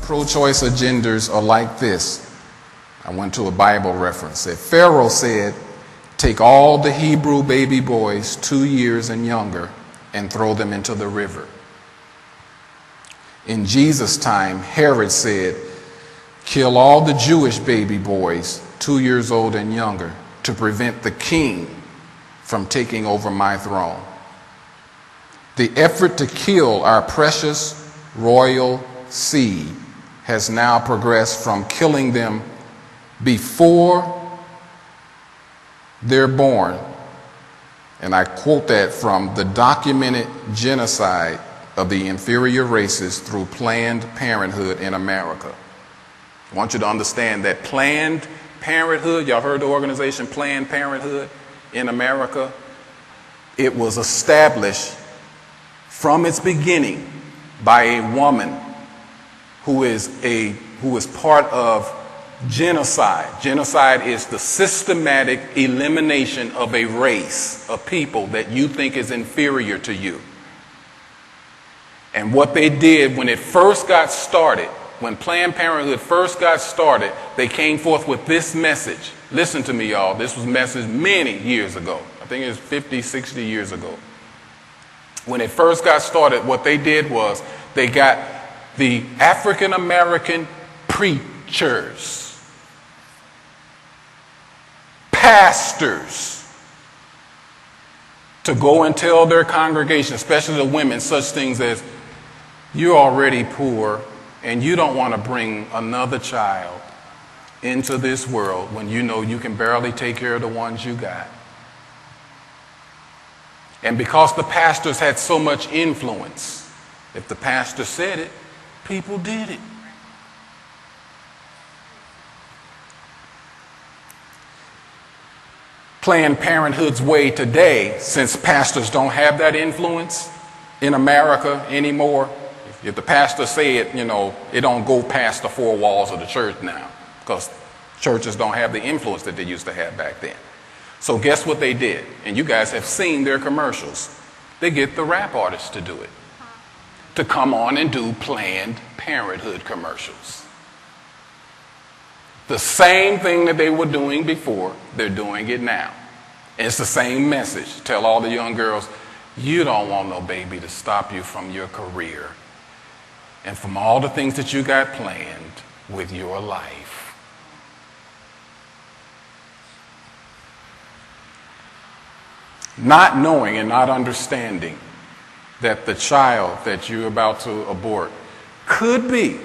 pro-choice agendas are like this. I went to a Bible reference. Pharaoh said, take all the Hebrew baby boys 2 years and younger and throw them into the river. In Jesus' time, Herod said, kill all the Jewish baby boys 2 years old and younger to prevent the king from taking over my throne. The effort to kill our precious royal seed has now progressed from killing them before they're born, and I quote that from the documented genocide of the inferior races through Planned Parenthood in America. I want you to understand that Planned Parenthood, y'all heard the organization Planned Parenthood in America? It was established from its beginning by a woman who is part of genocide. Genocide is the systematic elimination of a race of people that you think is inferior to you. And what they did when it first got started, when Planned Parenthood first got started, they came forth with this message. Listen to me, y'all. This was a message many years ago. I think it was 50, 60 years ago. When it first got started, what they did was they got the African American preachers, pastors, to go and tell their congregation, especially the women, such things as, you're already poor and you don't want to bring another child into this world when you know you can barely take care of the ones you got. And because the pastors had so much influence, if the pastor said it, people did it. Planned Parenthood's way today, since pastors don't have that influence in America anymore, if the pastor said, it don't go past the four walls of the church now, because churches don't have the influence that they used to have back then. So guess what they did? And you guys have seen their commercials. They get the rap artists to do it, to come on and do Planned Parenthood commercials. The same thing that they were doing before, they're doing it now. And it's the same message. Tell all the young girls, you don't want no baby to stop you from your career and from all the things that you got planned with your life. Not knowing and not understanding that the child that you're about to abort could be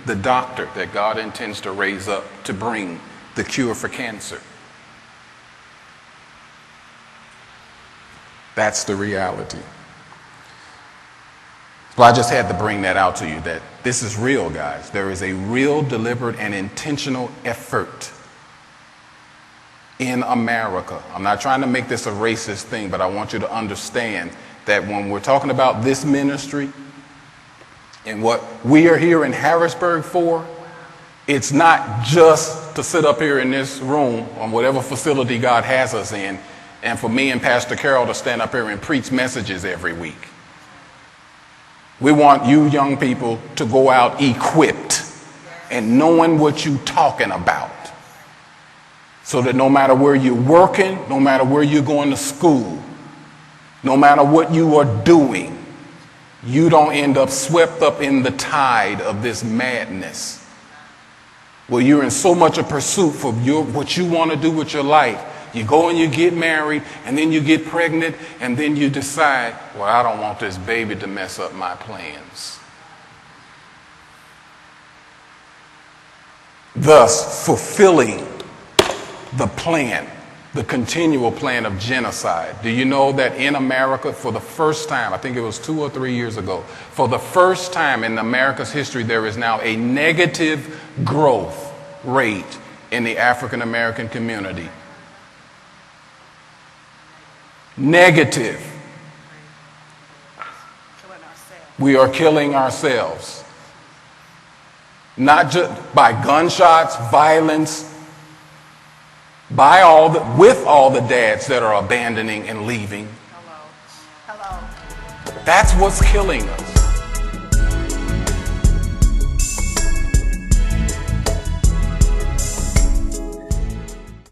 the doctor that God intends to raise up to bring the cure for cancer. That's the reality. So I just had to bring that out to you, that this is real, guys. There is a real, deliberate, and intentional effort in America. I'm not trying to make this a racist thing, but I want you to understand that when we're talking about this ministry and what we are here in Harrisburg for, it's not just to sit up here in this room on whatever facility God has us in and for me and Pastor Carol to stand up here and preach messages every week. We want you young people to go out equipped and knowing what you're talking about, so that no matter where you're working, no matter where you're going to school, no matter what you are doing, you don't end up swept up in the tide of this madness where you're in so much a pursuit for what you want to do with your life. You go and you get married, and then you get pregnant, and then you decide, well, I don't want this baby to mess up my plans. Thus, fulfilling the plan, the continual plan of genocide. Do you know that in America, for the first time, I think it was 2 or 3 years ago, for the first time in America's history, there is now a negative growth rate in the African American community. Negative. We are killing ourselves. Not just by gunshots, violence, with all the dads that are abandoning and leaving. Hello. That's what's killing us.